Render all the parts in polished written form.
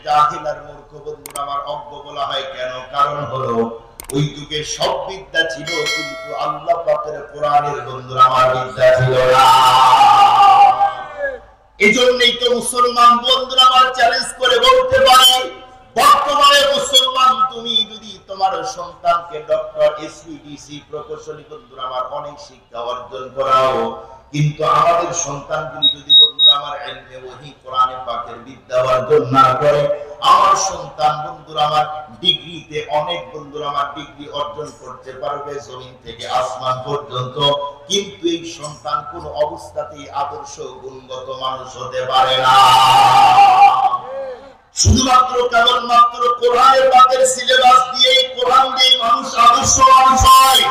জাহিল আর মূর্খ বন্ধুরা আমার অজ্ঞ বলা হয় কেন? কারণ হলো ওই যুগে সব বিদ্যা ছিল, কিন্তু আল্লাহ পাকের কোরআনের বন্ধুরা আমার বিদ্যা ছিল না। এজন্যই তো মুসলমান বন্ধুরা আমার চ্যালেঞ্জ করে বলতে পারে, বর্তমানে মুসলমান তুমি যদি তোমার সন্তানকে ডক্টর, এসপিডিসি, প্রকৌশলী বন্ধুরা আমার অনেক শিক্ষা অর্জন করাও, কিন্তু আমাদের সন্তানগুলি যদি বন্ধুরা আমার ইলমে ওহী কোরআনে পাকের বিদ্যা অর্জন না করে, আমার সন্তান বন্ধুরা আমার ডিগ্রিতে অনেক বন্ধুরা আমার ডিগ্রি অর্জন করতে পারবে জমিন থেকে আসমান পর্যন্ত, কিন্তু এই সন্তান কোন অবস্থাতেই আদর্শ গুণগত মানুষ হতে পারে না। শুধুমাত্র কেবলমাত্র কোরআনের পাকের সিলেবাস দিয়ে, কোরআন দিয়ে মানুষ আদর্শ মানুষ হয়।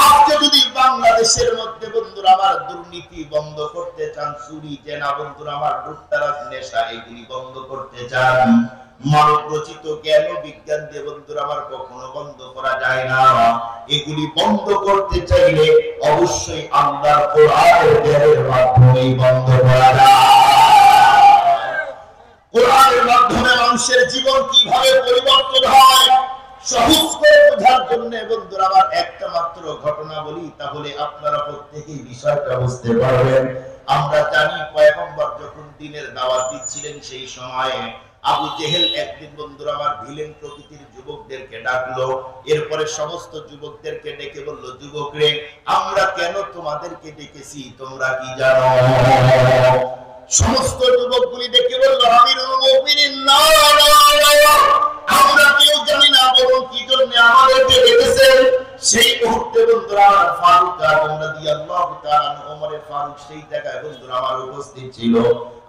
আজকে যদি বাংলাদেশের মধ্যে বন্ধুরা আমার দুর্নীতি বন্ধ করতে চান, চুরি, জেনা বন্ধুরা আমার লুটতরাজ, নেশা এগুলি বন্ধ করতে চান, মানব রচিত জ্ঞান ও বিজ্ঞান দিয়ে বন্ধুরা আমার কখনো বন্ধ করা যায় না। এগুলি বন্ধ করতে চাইলে অবশ্যই আল্লাহর কোরআনের জ্ঞানের মাধ্যমেই বন্ধ করা যায়। কোরআনের মাধ্যমে মানুষের জীবন কিভাবে পরিবর্তন হয় সহজ করে বোঝার জন্য বন্ধুরা আমার একটা মাত্র ঘটনা বলি, তাহলে আপনারা প্রত্যেকেই বিষয়টা বুঝতে পারবেন। আমরা জানি পয়গম্বর যখন দ্বীনের দাওয়াত দিচ্ছিলেন, সেই সময়ে আবু জেহেল একদিন বন্ধুরা আমার ভিলেন প্রকৃতির যুবকদেরকে ডাকলো। এরপরে সমস্ত যুবকদেরকে ডেকে বলল, যুবকরে, আমরা কেন তোমাদেরকে ডেকেছি তোমরা কি জানো? সমস্ত যুবকগুলি ডেকে বলল, আমিরুল মুমিনিন, না আমরা কেউ জানি না, বলুন কি জন্য আমাদেরকে ডেকেছেন। সেই মুহূর্তে বন্ধুরা ফারুক আজম রাদিয়াল্লাহু তাআলা ওমরে ফারুক সেই জায়গায় বন্ধুরা আমার উপস্থিত ছিল।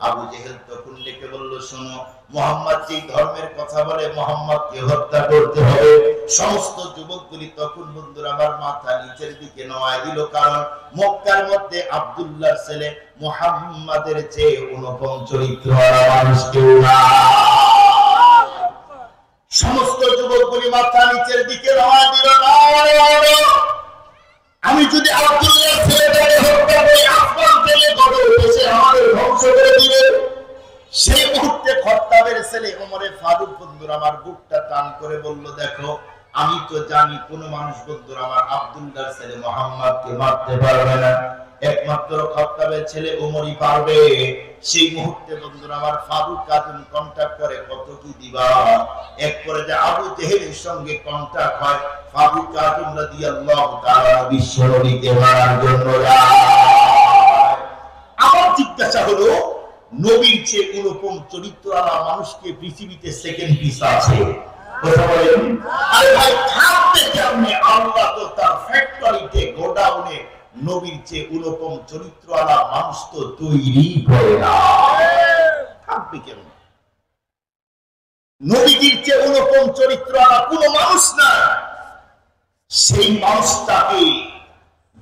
আবু জেহেল তখন ডেকে বলল, শোনো, মুহাম্মদ যে ধর্মের কথা বলে মুহাম্মদকে হত্যা করতে হবে। সমস্ত যুবকগুলি তখন বন্ধুরা আমার মাথা নিচের দিকে নয় দিল, কারণ মক্কার মধ্যে আব্দুল্লাহর ছেলে মুহাম্মাদের চেয়ে অনুপম চরিত্র মানুষ কেউ না। সমস্ত যুবকগুলি মাথা নিচের দিকে রওনা দিল, না আমি যদি আব্দুল্লাহর ছেলেটাকে হত্যা করি, আসমান থেকে গড়ে উঠেছে আমাদের ধ্বংস করে দিবে। সেই মুহূর্তে খাত্তাবের ছেলে ওমরে ফারুক বন্ধুরা আমার বুকটা টান করে বলল, দেখো, আমি তো জানি কোন মানুষ বন্ধুরা আমার আব্দুল্লাহর ছেলে মুহাম্মদকে মারতে পারবে না, একমাত্র খাত্তাবের ছেলে ওমরই পারবে। সেই মুহূর্তে বন্ধুরা আমার ফারুক আজম কন্টাক্ট করে, কত কি দিবা? এক করে যে আবু জেহেলের সঙ্গে কন্টাক্ট হয়, ফারুক আজম রাদিয়াল্লাহু তাআলা বিশ্বনবীকে মারার জন্য যায়। আমার জিজ্ঞাসা হলো, নবীর চেয়ে অনুপম চরিত্রওয়ালা মানুষকে পৃথিবীতে সেকেন্ড পিস আছে? কথা বলেন। আরে ভাই, থাকতে কেমনে? আল্লাহ তো তার ফ্যাক্টরিতে, গোডাউনে নবীর চেয়ে অনুপম চরিত্রওয়ালা মানুষ তো তৈরি করে না। থাকবে কেমনে? নবীর চেয়ে অনুপম চরিত্রওয়ালা কোন মানুষ না। সেই মানুষটাকে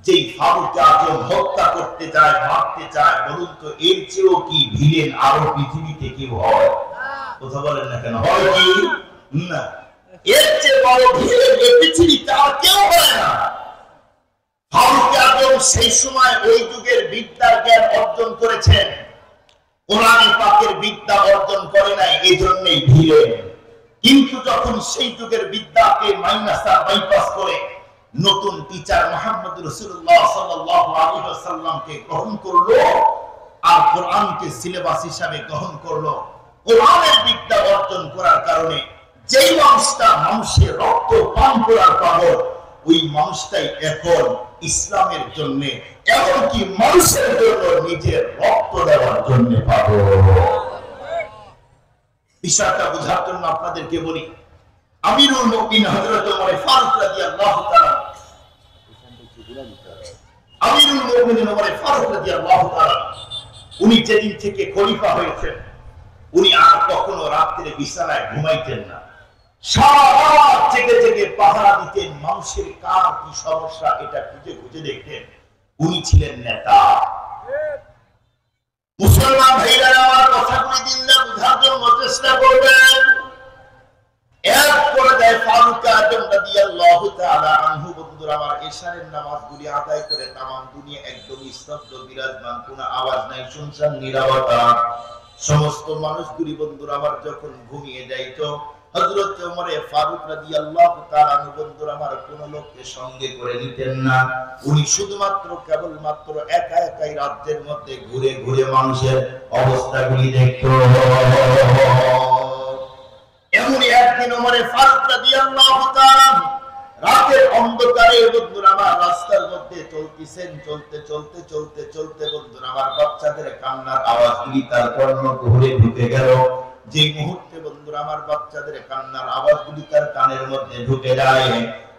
যেই ফারুক আজম হত্যা করতে যায়, মারতে চায়, বলুন তো এর চেয়েও কি ভিলেন আরো পৃথিবীতে কেউ হয়? কথা বলেন না কেন? হয় কি না? এর চেয়ে বড় ভিলেন এই পৃথিবীতে আর কেউ হয় না। ফারুক আজম সেই সময় ওই যুগের বিদ্যার জ্ঞান অর্জন করেছেন, কোরআন পাকের বিদ্যা অর্জন করে নাই, এই জন্যই ভিলেন। কিন্তু যখন সেই যুগের বিদ্যাকে বাইপাস করে নতুন টিচার মুহাম্মদ রাসূলুল্লাহ সাল্লাল্লাহু আলাইহি ওয়াসাল্লামকে গ্রহণ করলো আর কোরআনকে সিলেবাস হিসাবে গ্রহণ করলো, কোরআনের বিদ্যা অর্জন করার কারণে যেই মানুষটা মানুষের রক্ত পান করার পাগল, ওই মানুষটাই এখন ইসলামের জন্য, এমনকি মানুষের জন্য নিজের রক্ত দেওয়ার জন্য পাগল। বিষয়টা বোঝার জন্য আপনাদেরকে বলি, আমিরুল মুমিনিন হযরত ওমর ফারুক রাদিয়াল্লাহু তাআলা, আমিরুল মুমিনিন ওমর ফারুক রাদিয়াল্লাহু তাআলা, উনি যেদিন থেকে খলিফা হয়েছেন, উনি আর কখনো রাতে বিছানায় ঘুমাইতেন না। সারা রাত জেগে জেগে পাহারা দিতেন, মানুষের কার কি সমস্যা এটা খুঁজে খুঁজে দেখতেন। উনি ছিলেন নেতা। মুসলমান ভাইরা আমার কথাগুলি দিনটা বোঝার জন্য চেষ্টা করবেন। এরপরে দেয় ফারুক আজম রাদিয়াল্লাহু তাআলা আনহু বন্ধুরা আমার এশারের নামাজগুলি আদায় করে তামাম দুনিয়া একদম স্তব্ধ বিরাজমান, কোনো আওয়াজ নাই, শুনশান নীরবতা। সমস্ত মানুষগুলি বন্ধুরা আমার যখন ঘুমিয়ে যাইত, হযরত ওমর ফারুক রাদিয়াল্লাহু তাআলা আনহু বন্ধুরা আমার কোন লোককে সঙ্গে করে নিতেন না। উনি শুধুমাত্র কেবলমাত্র একা একাই রাজ্যের মধ্যে ঘুরে ঘুরে মানুষের অবস্থাগুলি দেখত। এমনই একদিন ওমর ফারুক রাদিয়াল্লাহু তাআলা রাতের অন্ধকারে বন্ধুরা আমার রাস্তার মধ্যে চলতেছেন, চলতে চলতে চলতে চলতে বন্ধুরা আমার বাচ্চাদের কান্নার আওয়াজগুলি তার কর্ণকুহরে ঢুকে গেল। যে মুহূর্তে বন্ধুরা আমার বাচ্চাদের কান্নার আওয়াজগুলি তার কানের মধ্যে ঢুকে যায়,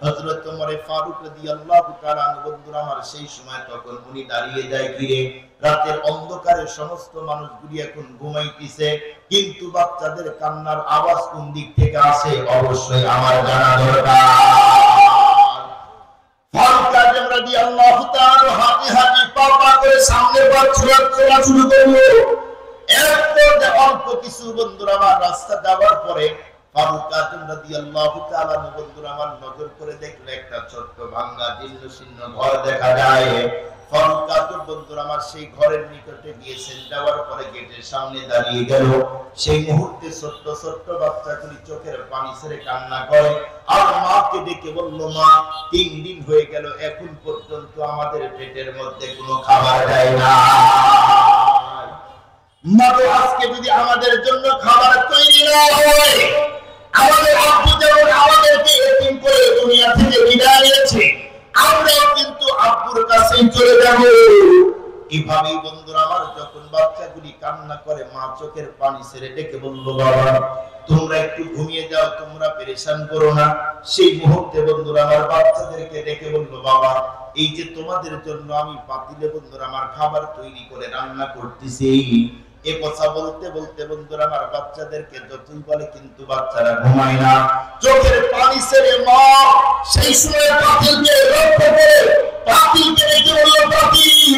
হযরত ওমর ফারুক রাদিয়াল্লাহু তাআলা বন্ধুরা আমার সেই সময় তখন উনি দাঁড়িয়ে যায়, ঘিরে রাতের অন্ধকারে সমস্ত মানুষগুলি এখন ঘুমাইতেছে, কিন্তু বাচ্চাদের কান্নার আওয়াজ কোন দিক থেকে আসে অবশ্যই আমার জানা দরকার। ফারুক আজম রাদিয়াল্লাহু তাআলা হাঁটি হাঁটি পা পা করে সামনে চলা শুরু করলো। এরপর অল্প কিছু বন্ধুরা আমার রাস্তা যাওয়ার পরে ফারুক আজম রাদিয়াল্লাহু তাআলা বন্ধুরা আমার নজর করে দেখলে একটা ছোট্ট ভাঙা জীর্ণশীর্ণ ঘর দেখা যায়। ফারুক আজম বন্ধুরা আমার সেই ঘরের নিকটে গিয়েছেন, যাওয়ার পরে গেটের সামনে দাঁড়িয়ে গেল। সেই মুহূর্তে ছোট্ট ছোট্ট বাচ্চাগুলি চোখের পানি ছেড়ে কান্না করে আর মাকে ডেকে বলল, মা 3 দিন হয়ে গেল এখন পর্যন্ত আমাদের পেটের মধ্যে কোনো খাবার যায় না। মাগো আজকে যদি আমাদের জন্য খাবার তৈরি না হয়, আমাদের আব্বু যেমন আমাদেরকে এতিম করে দুনিয়া থেকে বিদায় নিয়েছে, আমরাও কিন্তু আব্বুর কাছে চলে যাব। এভাবেই বন্ধুরা আমার যখন বাচ্চাগুলি কান্না করে মা চোখের পানি ছেড়ে ডেকে বলল, বাবা তোমরা একটু ঘুমিয়ে যাও, তোমরা পেরেশান করো না। সেই মুহূর্তে বন্ধুরা আমার বাচ্চাদেরকে ডেকে বলল, বাবা এই যে তোমাদের জন্য আমি পাতিলে বন্ধুরা আমার খাবার তৈরি করে রান্না করতেছি। এ কথা বলতে বলতে বন্ধুরা আমার বাচ্চাদেরকে যতই বলে কিন্তু বাচ্চারা ঘুমায় না, চোখের পানি ছেড়ে মা সেই সময় পাতিলকে লক্ষ্য করে পাতিলকে ডেকে বলল, পাতিল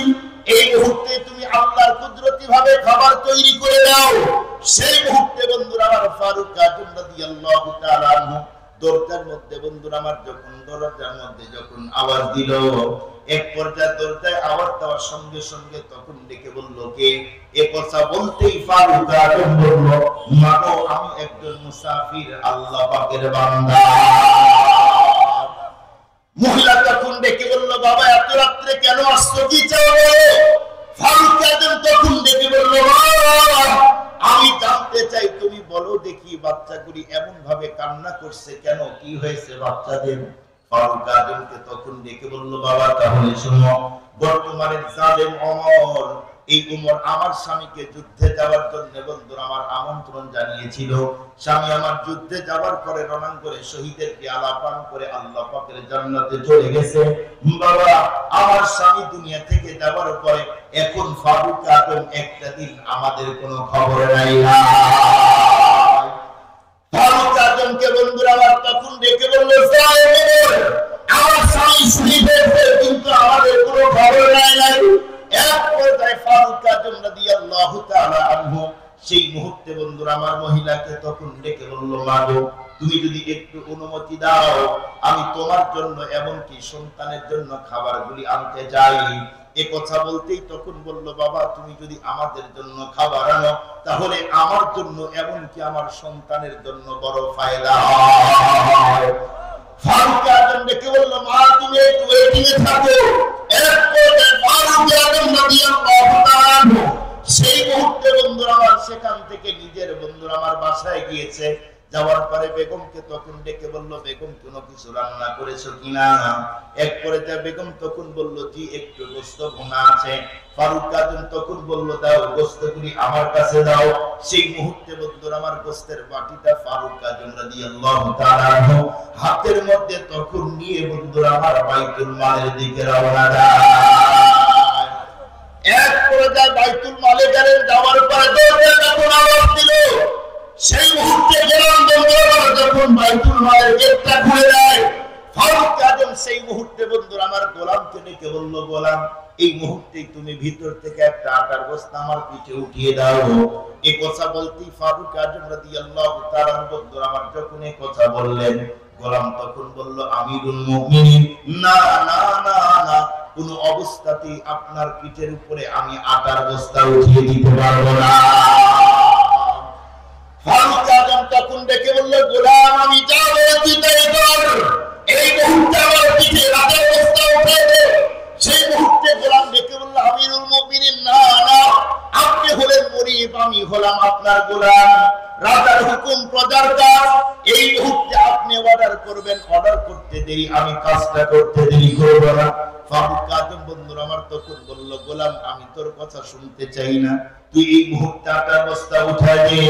এই মুহূর্তে তুমি আল্লাহর কুদরতি ভাবে খাবার তৈরি করে দাও। সেই মুহূর্তে বন্ধুরা আমার ফারুক আজম রাদিয়াল্লাহু তাআলা আনহু দরজার মধ্যে বন্ধুরা আমার দরজার মধ্যে যখন আওয়াজ দিল, এক পর্যায়ে দরজায় আওয়াজ দেওয়ার সঙ্গে সঙ্গে তখন ডেকে বলল, কে? এ কথা বলতেই ফারুক আজম বলল, মাগো আমি একজন মুসাফির, আল্লাহ পাকের বান্দা। মহিলা তখন ডেকে বলল, বাবা এত রাত্রে কেন আসছো, কি চাও? ফারুক আজম তখন ডেকে বলল, আমি জানতে চাই তুমি বলো দেখি বাচ্চাগুলি এমন ভাবে কান্না করছে কেন, কি হয়েছে বাচ্চাদের? ফারুক আজমকে তখন ডেকে বলল, বাবা তাহলে শোনো, বর্তমানে জালেম ওমর, এই ওমর আমার স্বামীকে যুদ্ধে যাওয়ার জন্য বন্ধুরা আমার আমন্ত্রণ জানিয়েছিল। স্বামী আমার যুদ্ধে যাওয়ার পরে রণাঙ্গনে শহীদের পেয়ালা পান করে আল্লাহ পাকের জান্নাতে চলে গেছে। বাবা আমার স্বামী দুনিয়া থেকে যাওয়ার পরে এখন ফারুক আজম একটা দিন আমাদের কোনো খবর নাই। ফারুক আজমকে বন্ধুরা আমার তখন ডেকে বলল, আমার স্বামী শহীদ হয়েছে কিন্তু আমাদের কোনো খবর নাই। এক পর্যায়ে ফারুক আজম রাদিয়াল্লাহু তাআলা আনহু সেই মুহূর্তে বন্ধুরা আমার মহিলাকে তখন ডেকে বলল, মাগো তুমি যদি একটু অনুমতি দাও আমি তোমার জন্য এমনকি সন্তানের জন্য খাবারগুলি আনতে যাই। এ কথা বলতেই তখন বলল, বাবা তুমি যদি আমাদের জন্য খাবার আনো তাহলে আমার জন্য এমনকি আমার সন্তানের জন্য বড় ফায়দা হয়। ফারুক আজম ডেকে বলল, মা তুমি একটু ওয়েটিংয়ে থাকো। ফারুক আজম রাদিয়াল্লাহু তাআলা সেই মুহূর্তে বন্ধুরা আমার সেখান থেকে নিজের বন্ধুরা আমার বাসায় গিয়েছে। যাওয়ার পরে বেগমকে তখন ডেকে বলল, বেগম কোনো কিছু রান্না করেছো কিনা? এক পর্যায়ে বেগম তখন বলল, জি একটু গোশত ভুনা আছে। ফারুক আজম তখন বলল, দাও গোশতগুলি আমার কাছে দাও। সেই মুহূর্তে বন্ধুরা আমার গোশতের বাটিটা ফারুক আজম রাদিয়াল্লাহু তাআলা হাতের মধ্যে তখন নিয়ে বন্ধুরা আমার বাইতুল মালের দিকে রওনা দেয়। এক পর্যায়ে বাইতুল মালে গেলেন, যাওয়ার পরে দরজা যখন আওয়াজ দিল সেই মুহূর্তে গেলাম বন্ধুরা যখন বাইতুল মালের গেটটা খুলে দেয়, ফারুক আজম সেই মুহূর্তে বন্ধুরা আমার গোলামকে ডেকে বলল, গোলাম এই মুহূর্তে তুমি ভিতর থেকে একটা আটার বস্তা আমার পিঠে উঠিয়ে দাও। এই কথা বলতেই ফারুক আজম রাদিয়াল্লাহু তাআলা বন্ধুরা আমার যখন এই কথা বললেন, গোলাম তখন বলল, আমিরুল মুমিনিন না না না না, কোন অবস্থাতেই আপনার পিঠের উপরে আমি আটার বস্তা উঠিয়ে দিতে পারবো না। তখন ডেকে বলল, গোলাম আমি যা বলেছি তাই কর, এই মুহূর্তে আমার পিঠে রাতের অবস্থা উঠে দে। সেই মুহূর্তে গোলাম ডেকে বলল, আমিরুল মুমিনিন, না না, আপনি হলেন মুরিদ, আমি হলাম আপনার গোলাম। রাজার হুকুম প্রজার কাজ, এই মুহূর্তে আপনি অর্ডার করবেন, অর্ডার করতে দেরি, আমি কাজটা করতে দেরি করব না। ফারুক আজম বন্ধুরা আমার তখন বলল, গোলাম আমি তোর কথা শুনতে চাই না, তুই এই মুহূর্তে আটার বস্তা উঠায় দে।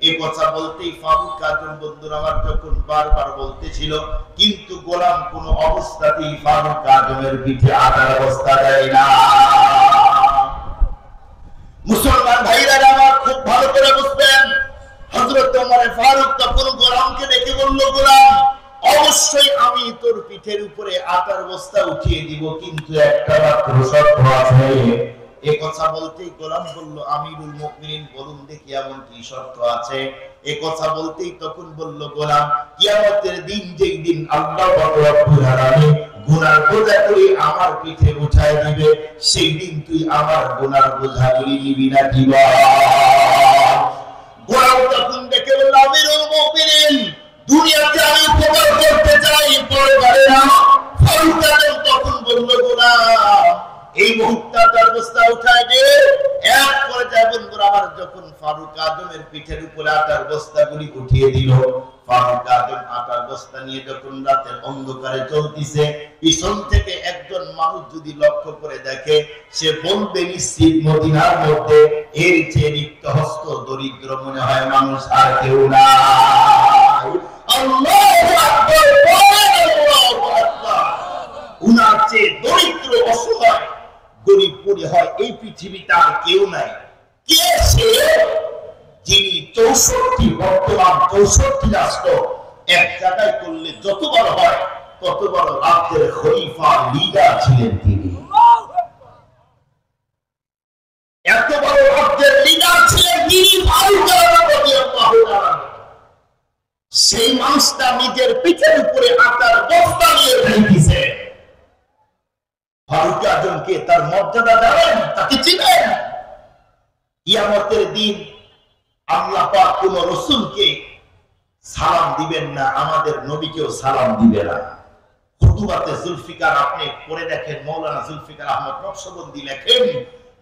এই কথা বলতেই ফারুক আজম বন্ধুরা আমার যখন বারবার বলতেছিল, কিন্তু গোলাম কোন অবস্থাতেই ফারুক আজমের পিঠে আটার বস্তা দেয় না। মুসলমান ভাইরা আমার খুব ভালো করে বুঝবেন, হযরত ওমর ফারুক তখন গোলামকে ডেকে বলল, গোলাম অবশ্যই আমি তোর পিঠের উপরে আটার বস্তা উঠিয়ে দিব, কিন্তু একটা মাত্র শর্ত আছে। এই কথা বলতেই গোলাম বলল, আমিরুল মুমিনিন বলুন দেখি এমন কি শর্ত আছে। এই কথা বলতেই তখন বলল গোলাম, কিয়ামতের দিন যেই দিন আল্লাহ রব্বুল আলামিন গুনার বোঝাগুলি আমার পিঠে উঠায় দিবে, সেই দিন তুই আমার গুনার বোঝাগুলি নিবি না দিবা। গোলাম তখন দেখে বলল, আমিরুল মুমিনিন দুনিয়াতে আমি উপকার করতে চাই, পরকালে না। ফারুক আজম তখন বলল, গোলাম এই মুহূর্তে আটার বস্তা উঠায় দে। এক পর্যায়ে বন্ধুরা আমার যখন ফারুক আজমের পিঠের উপরে আটার বস্তাগুলি উঠিয়ে দিল, ফারুক আজম আটার বস্তা নিয়ে যখন রাতের অন্ধকারে চলতেছে, পিছন থেকে একজন মানুষ যদি লক্ষ্য করে দেখে, সে বলবে নিশ্চিত মদিনার মধ্যে এর চেয়ে রিক্ত হস্ত দরিদ্র মনে হয় মানুষ আর কেউ না। আল্লাহু আকবার, আল্লাহু আকবার। উনার চেয়ে দরিদ্র অসহায় গরিব পড়ে হয় এই পৃথিবীতে আর কেউ নাই। কে সে? যিনি 64 বর্তমান 64 রাষ্ট্র এক জায়গায় করলে যত বড় হয় তত বড় রাজ্যের খলিফা লিডার ছিলেন তিনি। এত বড় রাজ্যের লিডার ছিলেন তিনি। সেই মানুষটা নিজের পিঠের উপরে আটার বস্তা নিয়ে ফেলতেছে। ফারুক আজমকে তার মর্যাদা জানেন, তাকে চিনেন। কিয়ামতের দিন আল্লাহ পাক কোন রাসূলকে সালাম দিবেন না, আমাদের নবীকেও সালাম দিবে না। খুতুবাতে জুলফিকার আপনি পড়ে দেখেন, মাওলানা জুলফিকার আহমদ নকশবন্দি লেখেন,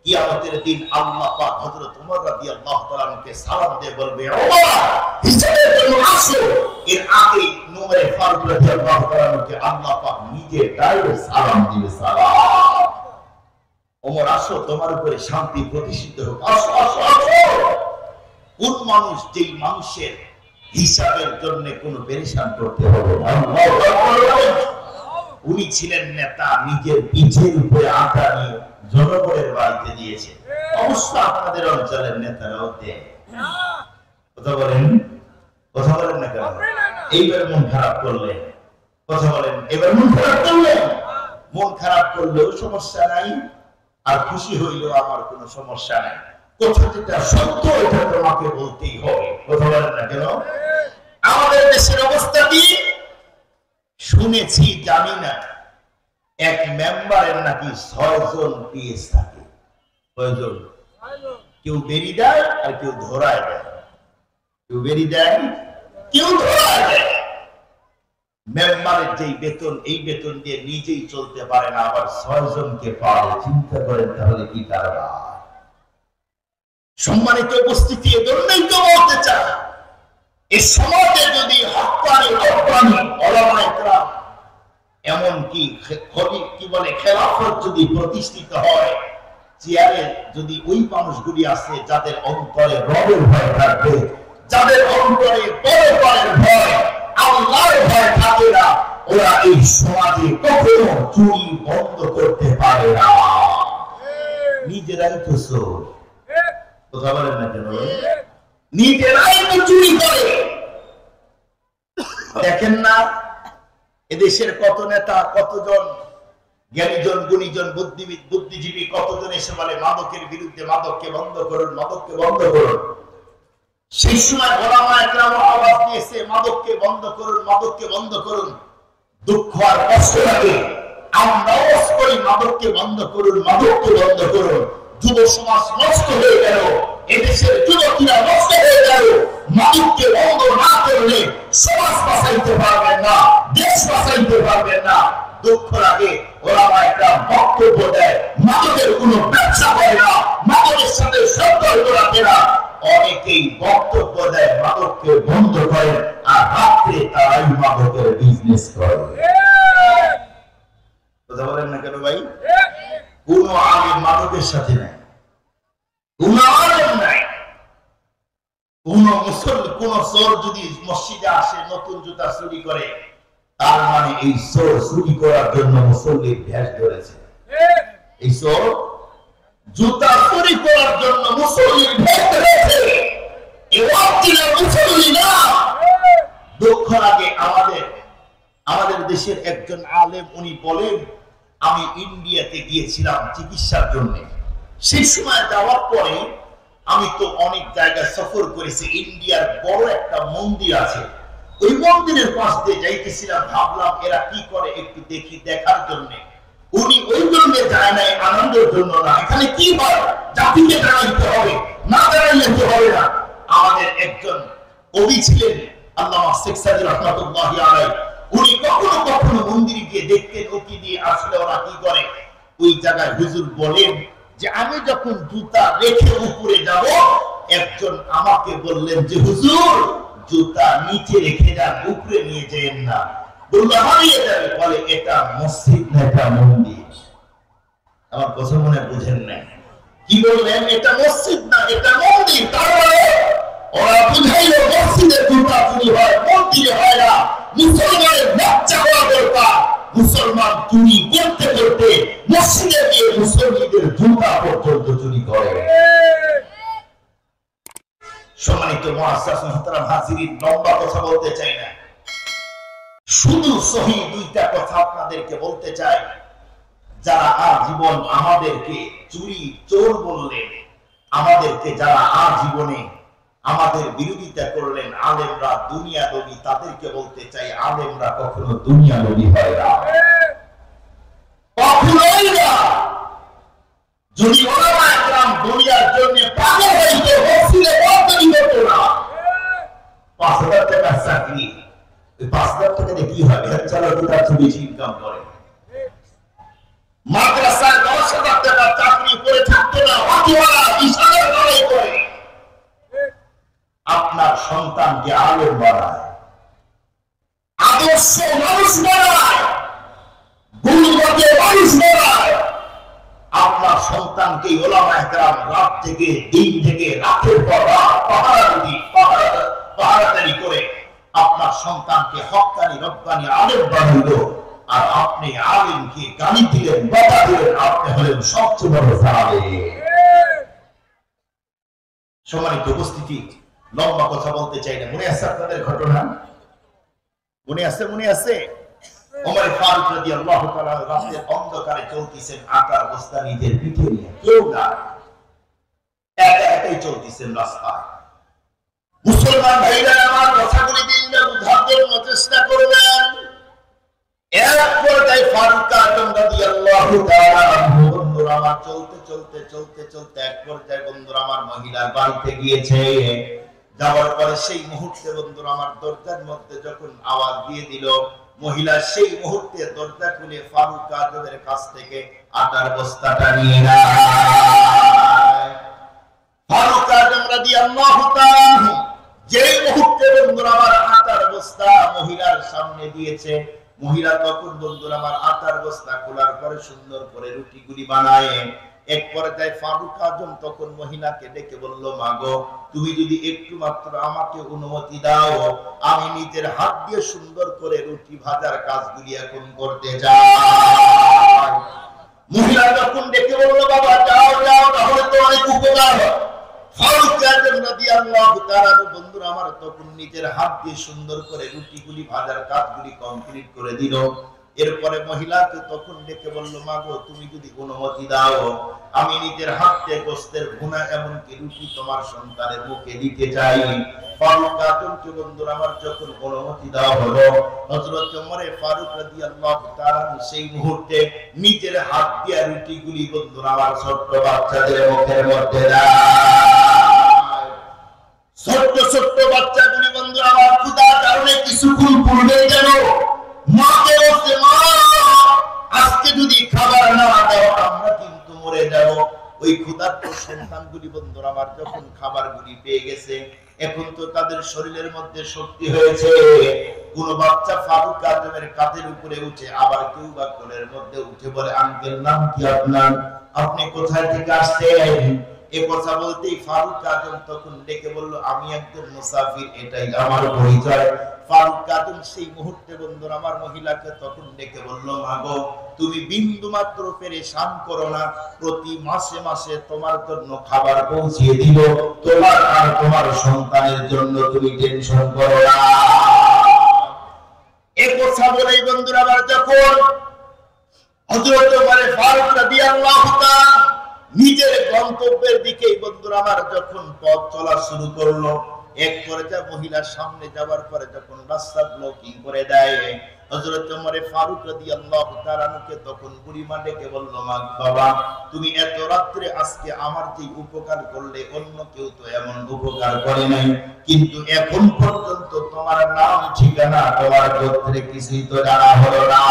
কিয়ামতের দিন আল্লাহ পাক হযরত ওমর রাদিয়াল্লাহু তাআলা কে সালাম দিয়ে বলবে, ওমর হিসাবের জন্য আসো। এর আগে ওমর ফারুক রাদিয়াল্লাহু তাআলা কে আল্লাহ পাক নিজে ডাইরেক্ট সালাম দিবে, সালাম ওমর আসো, তোমার উপরে শান্তি প্রতিষ্ঠিত হোক, আসো আসো আসো। কোন মানুষ যেই মানুষের হিসাবের জন্য কোন পেরেশান করতে হবে না। আল্লাহু আকবার। উনি ছিলেন নেতা, নিজের পিঠের উপরে আটা নিয়ে জনগণের বাড়িতে দিয়েছে। অবশ্য আপনাদের অঞ্চলের নেতারাও দেয়। কথা বলেন, কথা বলেন না কেন? এইবার মন খারাপ করলে কথা বলেন, এবার মন খারাপ করলে, মন খারাপ করলেও সমস্যা নাই, আর খুশি হইলেও আমার কোনো সমস্যা নাই। কথা যেটা সত্য এটা তোমাকে বলতেই হবে। কথা বলেন না কেন? আমাদের দেশের অবস্থা কি শুনেছি জানি না, এক মেম্বারের নাকি 6 জন পিএস থাকে। কয়জন? কেউ বেরি দেয় আর কেউ ধরায় দেয়, কেউ বেরি দেয় কেউ ধরায় দেয়। মেম্বারের যেই বেতন, এই বেতন দিয়ে নিজেই চলতে পারে না, আবার 6 জনকে পারে। চিন্তা করেন তাহলে কি কারবার। সম্মানিত উপস্থিতি, এজন্যই তো বলতে চাই, এই সমাজে যদি হক্কানি ওলামায়ে কেরাম এমনকি কি বলে খেলাফত যদি প্রতিষ্ঠিত হয়, চেয়ারে যদি ওই মানুষগুলি আছে যাদের অন্তরে রবের ভয় থাকবে, যাদের অন্তরে পরকালের ভয়, আল্লাহর ভয় থাকে না, ওরা এই সমাজে কখনো চুরি বন্ধ করতে পারে না। নিজেরাই তো চোর। কথা বলেন না কেন? নিজেরাই তো চুরি করে। দেখেন না এদেশের কত নেতা, কতজন জ্ঞানীজন, গুণীজন, বুদ্ধিজীবী কতজন এসে বলে মাদকের বিরুদ্ধে, মাদককে বন্ধ করুন, মাদককে বন্ধ করুন। সেই সময় ওলামায়ে কেরাম আওয়াজ দিয়েছে মাদককে বন্ধ করুন, মাদককে বন্ধ করুন। দুঃখ আর কষ্ট লাগে, আমরাও করি মাদককে বন্ধ করুন, মাদককে বন্ধ করুন। যুব সমাজ নষ্ট হয়ে গেল, এদেশের যুবতীরা নষ্ট হয়ে গেল। মাদককে বন্ধ না করলে সমাজ বাঁচাইতে পারবেন না, দেশ বাঁচাইতে পারবেন না। দুঃখ লাগে ওলামা একরাম বক্তব্য দেয়, মাদকের কোনো ব্যবসা করে না, মাদকের সাথে সম্পর্ক রাখে না। অনেকেই বক্তব্য দেয় মাদককে বন্ধ করে, আর রাত্রে তারাই মাদকের বিজনেস করে। কথা বলেন না কেন ভাই? কোন আলেম মাদকের সাথে নাই, কোন আলেম নাই। কোন মুসলমান, কোন চোর যদি মসজিদে আসে নতুন জুতা চুরি করে, তার মানে এই চোর চুরি করার জন্য মুসল্লির ভেষ ধরেছে। এই চোর জুতা চুরি করার জন্য মুসল্লির ভেষ ধরেছে, মুসল্লি না। দুঃখ লাগে আমাদের দেশের একজন আলেম, উনি বলেন, আমি ইন্ডিয়াতে গিয়েছিলাম চিকিৎসার জন্য। সেই সময় যাওয়ার পরে আমি তো অনেক জায়গায় সফর করেছি। ইন্ডিয়ার বড় একটা মন্দির আছে, ওই মন্দিরের পাশ দিয়ে যাইতেছিলাম, ভাবলাম এরা কি করে একটু দেখি, দেখার জন্য। উনি ওই জন্য যায় নাই, আনন্দের জন্য না। এখানে কি হয়, জাতিকে জানাইতে হবে, না জানাইলে তো হবে না। আমাদের একজন কবি ছিলেন আল্লামা শেখ সাদী রহমাতুল্লাহি আলাইহি, উনি কখনো কখনো মন্দিরে গিয়ে দেখতেন ও কি দিয়ে আসলে ওরা কি করে। ওই জায়গায় হুজুর বলেন যে আমি যখন জুতা রেখে উপরে যাব, একজন আমাকে বললেন যে হুজুর জুতা নিচে রেখে যান, উপরে নিয়ে যেন না। বললো হারিয়ে যাবে। বলে এটা মসজিদ না, এটা মন্দির। আমার কথা মনে বুঝেন নাই? কি বললেন? এটা মসজিদ না, এটা মন্দির। তারপরে ওরা বুঝাইল মসজিদের জুতা চুরি হয়, মন্দিরে হয় না। মুসলমানের বাচ্চা হওয়া দরকার। মুসলমান চুরি করতে করতে মসজিদে গিয়ে মুসলমানদের জুতা পর্যন্ত চুরি করে। সম্মানিত মুআজ্জাজ মুহতারাম হাজিরিন, লম্বা কথা বলতে চাই না, শুধু সহিহ দুইটা কথা আপনাদেরকে বলতে চাই। যারা আজীবন আমাদেরকে চুরি চোর বললেন, আমাদেরকে যারা আজীবনে আমাদের বিরোধিতা করলেন, আলেমরা দুনিয়া নবী, তাদেরকে বলতে চাই আলেমরা কখনো দুনিয়া নবী হয় না, কখনোই না। যদি ওলামা একরাম দুনিয়ার জন্য পাগল হইতো, মসজিদে বন্ধ হতো না। ৫,০০০ টাকার চাকরি, ওই ৫,০০০ টাকা দিয়ে কি হয়? এর চালাতে তার চেয়ে বেশি ইনকাম করে। মাদ্রাসায় ১০,০০০ টাকার চাকরি করে থাকতো না, অতিওয়ালা ২০,০০০ লড়াই করে। আপনার সন্তানকে আলেম বানায়, আদর্শ মানুষ বানায়, গুণগত মানুষ বানায়। আপনার সন্তানকে ওলামা একরাম রাত থেকে দিন থেকে রাতের পর রাত পাহারাদারি করে আপনার সন্তানকে হক্কানি রব্বানি আলেম বানাইল। আর আপনি আলেমকে গালি দিলেন, বাধা দিলেন, আপনি হলেন সবচেয়ে বড় জালেম। সম্মানিত উপস্থিতি, লম্বা কথা বলতে চাই না। মনে আছে আপনাদের ঘটনা? মনে আছে? মনে আছে? ওমর ফারুক রাদিয়াল্লাহু তাআলা রাতের অন্ধকারে চলতেছেন, আটার বস্তা নিজের পিঠে নিয়ে, কেউ না, একা একাই চলতেছেন রাস্তায়। মুসলমান ভাইরা আমার কথাগুলি দিনটা বুঝার জন্য চেষ্টা করবেন। এক পর্যায়ে ফারুক আজম রাদিয়াল্লাহু তাআলা আনহু, বন্ধুরা আমার, চলতে চলতে চলতে চলতে এক পর্যায়ে বন্ধুরা আমার মহিলার বাড়িতে গিয়েছে। যাওয়ার পরে সেই মুহূর্তে বন্ধুরা আমার দরজার মধ্যে যখন আওয়াজ দিয়ে দিল, মহিলা সেই মুহূর্তে দরজা খুলে ফারুক আজমের কাছ থেকে আটার বস্তাটা নিয়ে নেয়। ফারুক আজম রাদিয়াল্লাহু তাআলা যেই মুহূর্তে বন্ধুরা আমার আটার বস্তা মহিলার সামনে দিয়েছে, মহিলা তখন বন্ধুরা আমার আটার বস্তা খোলার পরে সুন্দর করে রুটিগুলি বানায়। এক পর্যায়ে ফারুক আজম তখন মহিলাকে ডেকে বলল, মাগো তুমি যদি একটু মাত্র আমাকে অনুমতি দাও, আমি নিজের হাত দিয়ে সুন্দর করে রুটি ভাজার কাজগুলি এখন করতে যাই। মহিলা তখন ডেকে বলল, বাবা যাও যাও, তাহলে তো অনেক উপকার হয়। ফারুক আজম রাদিয়াল্লাহু তাআলা বন্ধুরা আমার তখন নিজের হাত দিয়ে সুন্দর করে রুটিগুলি ভাজার কাজগুলি কমপ্লিট করে দিল। এরপরে মহিলাকে তখন ডেকে বলল, মাগো তুমি যদি অনুমতি দাও, আমি নিজের হাতে গোশতের ভুনা এমনকি রুটি তোমার সন্তানের মুখে দিতে চাই। ফারুক আজমকে বন্ধুরা আমার যখন অনুমতি দেওয়া হলো, হযরত ওমর ফারুক রাদিয়াল্লাহু তাআলা সেই মুহূর্তে নিজের হাত দিয়ে রুটিগুলি বন্ধুরা আমার ছোট্ট বাচ্চাদের মুখের মধ্যে দেয়। ছোট্ট ছোট্ট বাচ্চাগুলি বন্ধু আমার ক্ষুধার কারণে কিছুক্ষণ পূর্বে যেন মাকে বলছে, মা আজকে যদি খাবার না দাও আমরা কিন্তু মরে যাব। ওই ক্ষুধার্ত সন্তানগুলি বন্ধুরা আমার যখন খাবারগুলি পেয়ে গেছে, এখন তো তাদের শরীরের মধ্যে শক্তি হয়েছে। কোন বাচ্চা ফারুক আজমের কাঁধের উপরে উঠে, আবার কেউ বা কোলের মধ্যে উঠে বলে, আঙ্কেল নাম কি আপনার, আপনি কোথায় থেকে আসছেন? এ কথা বলতেই ফারুক আজম তখন ডেকে বলল, আমি একজন মুসাফির, এটাই আমার পরিচয়। ফারুক আজম সেই মুহূর্তে বন্ধুরা আমার মহিলাকে তখন ডেকে বলল, মাগো তুমি বিন্দু মাত্র পেরেশান করো না, প্রতি মাসে মাসে তোমার জন্য খাবার পৌঁছিয়ে দিব, তোমার আর তোমার সন্তানের জন্য তুমি টেনশন করো না। এ কথা বলেই বন্ধুরা আমার যখন হযরত ওমর ফারুক রাদিয়াল্লাহু তাআলা নিজের গন্তব্যের দিকে বন্ধুরা আমার যখন পথ চলা শুরু করলো, এক পর্যায়ে মহিলার সামনে যাওয়ার পরে যখন রাস্তা ব্লকিং করে দেয়, হযরত ওমর ফারুক রাদিয়াল্লাহু তাআলা কে তখন বুড়িমা ডেকে বলল, মা বাবা তুমি এত রাত্রে আজকে আমার যে উপকার করলে, অন্য কেউ তো এমন উপকার করে নাই, কিন্তু এখন পর্যন্ত তোমার নাম ঠিকানা তোমার গোত্রে কিছুই তো জানা হলো না।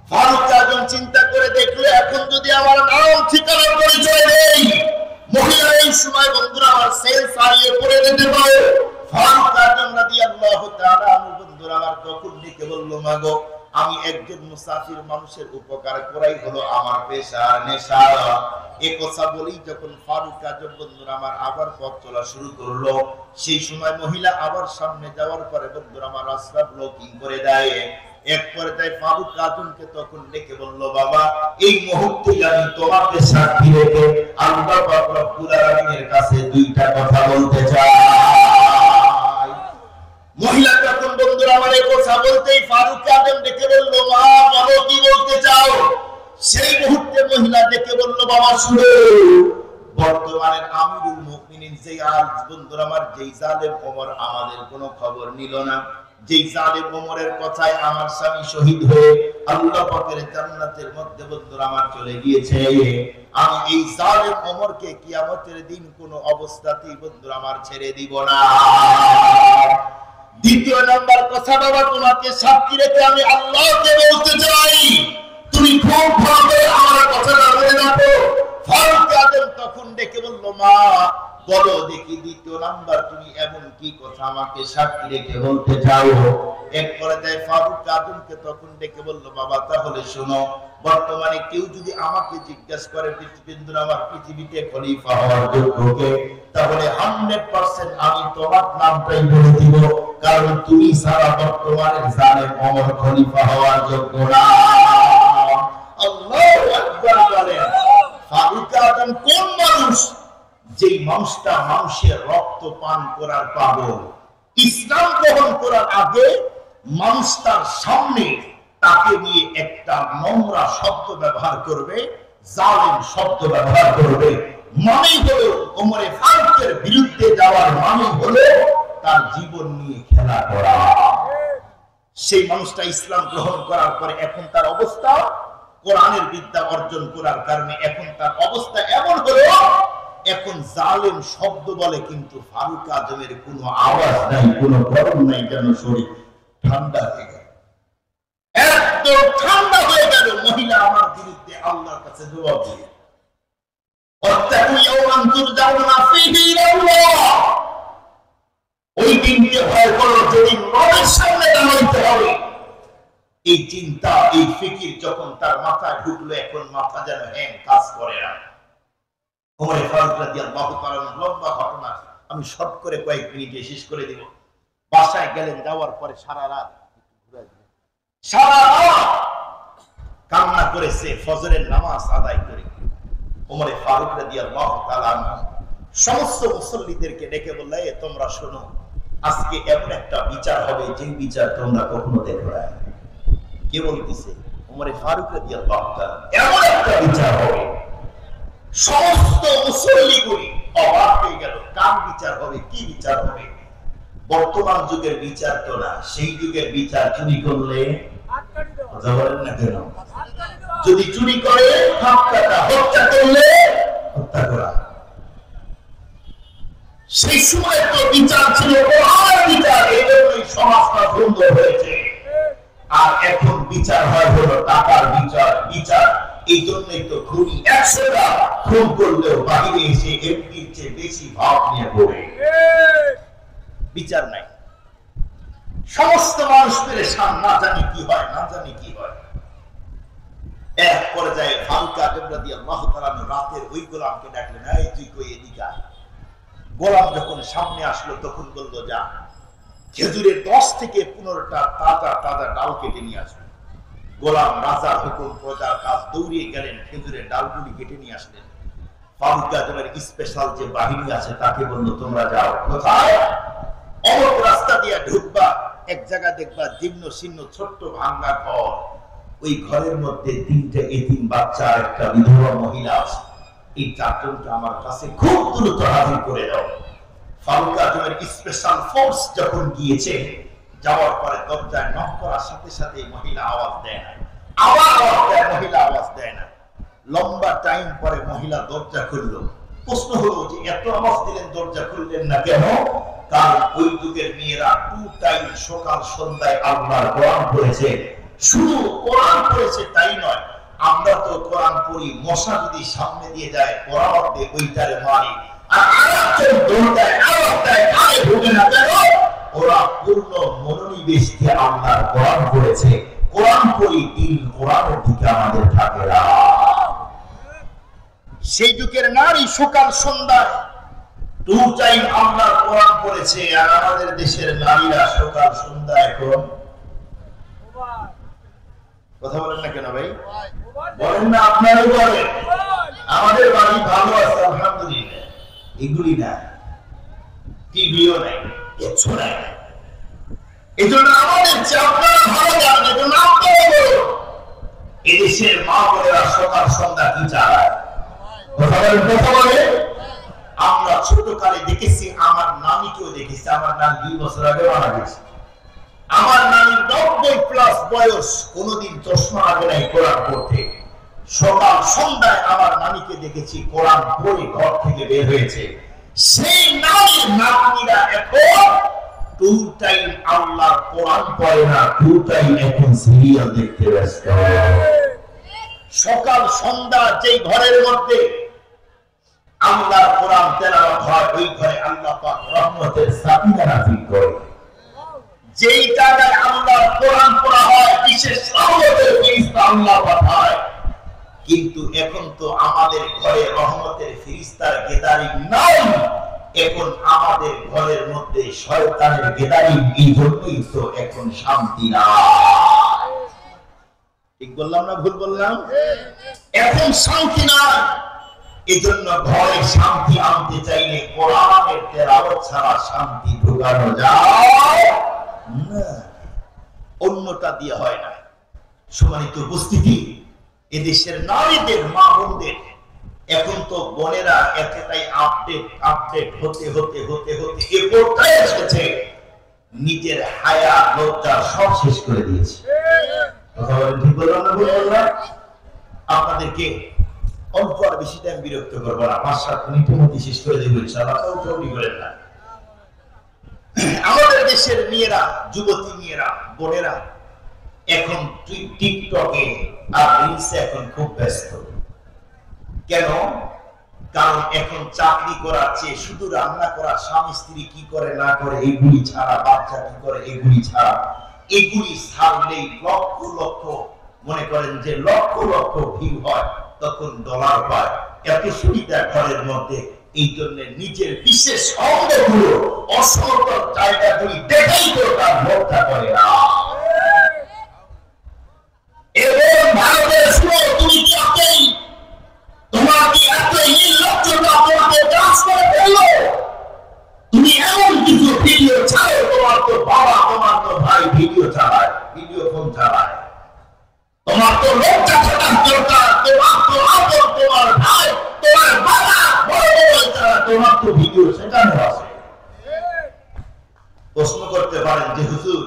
ফারুক আজম চিন্তা করে দেখলো, এখন যদি আমার নাম ঠিকানা পরিচয় নেই, মহিলা এই সময় বন্ধুরা আমার সেন্স হারিয়ে পড়ে যেতে পারে। ফারুক আজম রাদিয়াল্লাহু তাআলা বন্ধুরা আমার তখন ডেকে বলল, মাগো আমি একজন মুসাফির মানুষের উপকার করাই হলো আমার পেশা, নেশা। এ কথা বলেই যখন ফারুক আজম বন্ধুরা আমার আবার পথ চলা শুরু করলো, সেই সময় মহিলা আবার সামনে যাওয়ার পরে বন্ধুরা আমার রাস্তা ব্লকিং করে দেয়। এক পর্যায়ে ফারুক আজমকে তখন ডেকে বলল, বাবা এই মুহূর্তে আমি তোমাকে সাক্ষী রেখে আল্লাহ পাক রব্বুল আলামিনের কাছে দুইটা কথা বলতে চাই। মহিলা তখন বন্ধুরা আমার এই কথা বলতেই ফারুক আজম ডেকে বলল, মা বলো কি বলতে চাও? সেই মুহূর্তে মহিলা ডেকে বলল, বাবা শুনো, বর্তমানের আমিরুল মুমিনিন যেই আজ বন্ধুরা আমার যেই জালেম ওমর আমাদের কোনো খবর নিল না, যেই জালেম ওমরের কথায় আমার স্বামী শহীদ হয়ে আল্লাহ পাকের জান্নাতের মধ্যে বন্ধুরা আমার চলে গিয়েছে, আমি এই জালেম ওমরকে কিয়ামতের দিন কোনো অবস্থাতেই বন্ধুরা আমার ছেড়ে দিব না। দ্বিতীয় নাম্বার কথা বাবা তোমাকে সাক্ষী রেখে আমি আল্লাহকে বলতে চাই, তুমি খুব ভাবে আমার কথাটা মনে রাখো। ফারুক আজম তখন ডেকে বলল, মা বলো দেখি দ্বিতীয় নাম্বার তুমি এমন কি কথা আমাকে সাক্ষী রেখে বলতে চাও? এক পর্যায়ে ফারুক আজমকে তখন ডেকে বলল, বাবা তাহলে শোনো, বর্তমানে কেউ যদি আমাকে জিজ্ঞাসা করে পৃথিবীর আমার পৃথিবীতে খলিফা হওয়ার যোগ্য কে, তাহলে 100% আমি তোমার নামটাই বলে দিব, কারণ তুমি সারা বর্তমানে জালেম ওমর খলিফা হওয়ার যোগ্য না। আল্লাহু আকবার বলেন। ফারুক আজম কোন মানুষ? যেই মানুষটা মানুষের রক্ত পান করার পাগল, ইসলাম গ্রহণ করার আগে মানুষ তার সামনে তাকে নিয়ে একটা নোংরা শব্দ ব্যবহার করবে, জালেম শব্দ ব্যবহার করবে, মানেই হলো ওমরে ফারুকের বিরুদ্ধে যাওয়ার মানে হলো তার জীবন নিয়ে খেলা করা। সেই মানুষটা ইসলাম গ্রহণ করার পরে এখন তার অবস্থা, কোরআনের বিদ্যা অর্জন করার কারণে এখন তার অবস্থা এমন হলো, এখন জালেম শব্দ বলে কিন্তু ফারুক আজমের কোনো আওয়াজ নাই, কোনো গরম নাই, যেন শরীর ঠান্ডা হয়ে গেল, একদম ঠান্ডা হয়ে গেল। মহিলা আমার বিরুদ্ধে আল্লাহর কাছে জবাব দিয়ে, ওই দিনকে ভয় করো যেদিন রবের সামনে দাঁড়াইতে হবে। এই চিন্তা, এই ফিকির যখন তার মাথায় ঢুকলো, এখন মাথা যেন কাজ করে না। ওমর ফারুক রাদিয়াল্লাহু তাআলা লম্বা ঘটনা, আমি শর্ট করে কয়েক মিনিটে শেষ করে দিব। বাসায় গেলেন, যাওয়ার পরে সারা রাত কান্না করেছে, ফজরের নামাজ আদায় করে ওমর ফারুক রাদিয়াল্লাহু তাআলা সমস্ত মুসল্লিদেরকে ডেকে বললেন, তোমরা শোনো, আজকে এমন একটা বিচার হবে যে বিচার তোমরা কখনো দেখো না। কে বলতেছে? ওমর ফারুক রাদিয়াল্লাহু তাআলা। এমন একটা বিচার হবে, সমস্ত মুসল্লিগুলি অবাক হয়ে গেল। কার বিচার হবে? কি বিচার হবে? বর্তমান যুগের বিচার তো না, সেই যুগের বিচার। চুরি করলে বলেন না কেন, যদি চুরি করে হত্যা করলে হত্যা করা, সেই সময় তো বিচার ছিল কোরআনের বিচার, এই জন্যই সমাজটা সুন্দর হয়েছে। আর এখন বিচার হয় হলো টাকার বিচার, বিচার এই জন্যই তো খুনি 100টা খুন করলেও বাহিরে এসে এমপির চেয়ে বেশি ভাব নিয়ে পড়ে, বিচার নাই। সমস্ত মানুষ পেরেশান, না জানি কি হয়, না জানি কি হয়। এক পর্যায়ে ফারুক আজম রাদিয়াল্লাহু তাআলা রাতের ওই গোলামকে ডাকলেন, এই তুই কই এদিকে আয়। গোলাম যখন সামনে আসলো তখন বলল, যা খেজুরের 10 থেকে 15টা তাজা তাজা ডাল কেটে নিয়ে আসবে। গোলাম রাজার হুকুম, প্রজার কাজ, দৌড়িয়ে গেলেন, খেজুরের ডালগুলি কেটে নিয়ে আসলেন। ফারুক আজমের স্পেশাল যে বাহিনী আছে তাকে বলল, তোমরা যাও। কোথায়? অমুক রাস্তা দিয়ে ঢুকবা, এক জায়গা দেখবা জীর্ণ শীর্ণ ছোট্ট ভাঙা ঘর, ওই ঘরের মধ্যে 3টে এতিম বাচ্চা, একটা বিধবা মহিলা আছে। এই 4জনকে আমার কাছে খুব দ্রুত হাজির করে দাও। ফারুক আজমের স্পেশাল ফোর্স যখন গিয়েছে, যাওয়ার পরে দরজায় নক করার সাথে সাথে মহিলা আওয়াজ দেয় না, আবার আওয়াজ দেয়, মহিলা আওয়াজ দেয় না। লম্বা টাইম পরে মহিলা দরজা খুললো। প্রশ্ন হলো যে এত আওয়াজ দিলেন, দরজা খুললেন না কেন? কারণ ওই যুগের মেয়েরা 2 টাইম সকাল সন্ধ্যায় আল্লাহর কোরআন পড়েছে। শুধু কোরআন পড়েছে তাই নয়, আমরা তো কোরআন পড়ি, মশা যদি সামনে দিয়ে যায় কোরআন দিয়ে ওইটারে মারি, আর আরেকজন দৌড়ায় আওয়াজ দেয়, কানে ঢোকে না কেন? ওরা পূর্ণ মনোনিবেশ দিয়ে আল্লাহর কোরআন পড়েছে। কোরআন পড়ি, দিন কোরআনের দিকে আমাদের থাকে না। সেই যুগের নারী সকাল সন্ধ্যায় 2 টাইম আল্লাহর কোরআন পড়েছে, আর আমাদের দেশের নারীরা সকাল সন্ধ্যা এখন কথা বলেন না কেন ভাই? বলেন না, আপনারও বলেন। আমাদের বাড়ি ভালো আছে আলহামদুলিল্লাহ, এগুলি না, টিভিও নাই, কিছু নাই। এই জন্য আমাদের যে আপনারা ভালো যান, এই জন্য আপনারা বলুন, এদেশের মা বোনেরা সকাল সন্ধ্যা কি চালায়? কথা বলেন, কথা বলে। আমরা ছোটকালে দেখেছি, আমার নানিকেও দেখেছি, আমার নানি 2 বছর আগে মারা গেছে। আমার নানির 90+ বয়স, কোনদিন চশমা লাগে নাই কোরআন পড়তে। সকাল সন্ধ্যায় আমার নানিকে দেখেছি কোরআন পড়ে ঘর থেকে বের হয়েছে। সেই নানির নাতনিরা এখন 2 টাইম আল্লাহর কোরআন পড়ে না, 2 টাইম এখন সিরিয়াল দেখতে ব্যস্ত। সকাল সন্ধ্যা যেই ঘরের মধ্যে আল্লাহর কোরআন তেলাওয়াত হয়, ওই ঘরে আল্লাহ পাক রহমতের সাকিনা নাযিল করে। যেই জায়গায় আল্লাহর কোরআন পড়া হয়, বিশেষ রহমতের ফেরেশতা আল্লাহ পাঠায়। কিন্তু এখন তো আমাদের ঘরে রহমতের ফেরেশতার গ্যাদারিং নাই, এখন আমাদের ঘরের মধ্যে শয়তানের গ্যাদারিং। এই জন্যই তো এখন শান্তি নাই। ঠিক বললাম না ভুল বললাম? এখন শান্তি নাই। এজন্য ঘরে শান্তি আনতে চাইলে কোরআনের তেলাওয়াত ছাড়া শান্তি ঢোকানো যায় না, অন্যটা দিয়ে হয় না। সম্মানিত উপস্থিতি, এদেশের নারীদের, মা বোনদের এখন তো বোনেরা এতটাই আপডেট হতে হতে হতে হতে এ পর্যায়ে এসেছে, নিজের হায়া লজ্জা সব শেষ করে দিয়েছে। কথা বলেন, ঠিক বললাম না ভুল বললাম? আপনাদেরকে অল্প আর বেশি টাইম বিরক্ত করবো না, 5-7 মিনিটের মধ্যে শেষ করে দেবো ইনশাআল্লাহ। চৌকি করেন না। আমাদের দেশের মেয়েরা, যুবতী মেয়েরা, বোনেরা এখন টিকটকে আর রিলসে এখন খুব ব্যস্ত। কেন? কারণ এখন চাকরি করার চেয়ে শুধু রান্না করা, স্বামী স্ত্রী কি করে না করে এগুলি ছাড়া, বাচ্চা কি করে এগুলি ছাড়া, এগুলি ছাড়লেই লক্ষ লক্ষ, মনে করেন যে লক্ষ লক্ষ ভিউ হয়, তখন ডলার পায়। এত সুবিধা ঘরের মধ্যে। এই জন্য নিজের বিশেষ অঙ্গগুলো, অসমতল জায়গাগুলি দেখাই তো তার লজ্জা করে না। এবং ভারতের শুনো, তুমি কি তোমার কি এত নির্লজ্জতা তোমাকে কাজ করে ফেললো? তুমি এমন কিছু ভিডিও ছাড়ো, তোমার তো বাবা, তোমার তো ভাই ভিডিও চালায়, ভিডিও ফোন চালায়, তোমার তো লজ্জা থাকার দরকার। তোমার তো আপন, তোমার ভাই, তোমার বাবা, বড় মোবাইল চালায়, তোমার তো ভিডিও সেখানে আছে। প্রশ্ন করতে পারেন যে হুজুর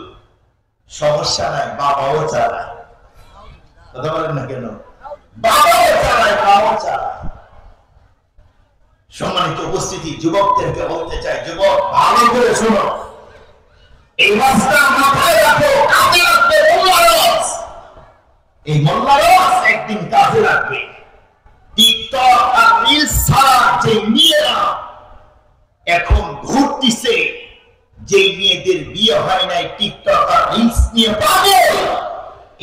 সমস্যা নাই, বাবাও চালায়। কথা বলেন না কেন? বাবাও চালায়, মাও চালায়। সম্মানিত উপস্থিতি, যুবকদেরকে বলতে চাই, যুবক ভালো করে শোনো, এই মাসটা মাথায় রাখো, কাজে রাখবে মোল্লারস। এই মোল্লারস একদিন কাজে রাখবে। টিকটক আর রিলস ছাড়া যে মেয়েরা এখন ঘুরতেছে, যে মেয়েদের বিয়ে হয় নাই টিকটক আর রিলস নিয়ে পাগল,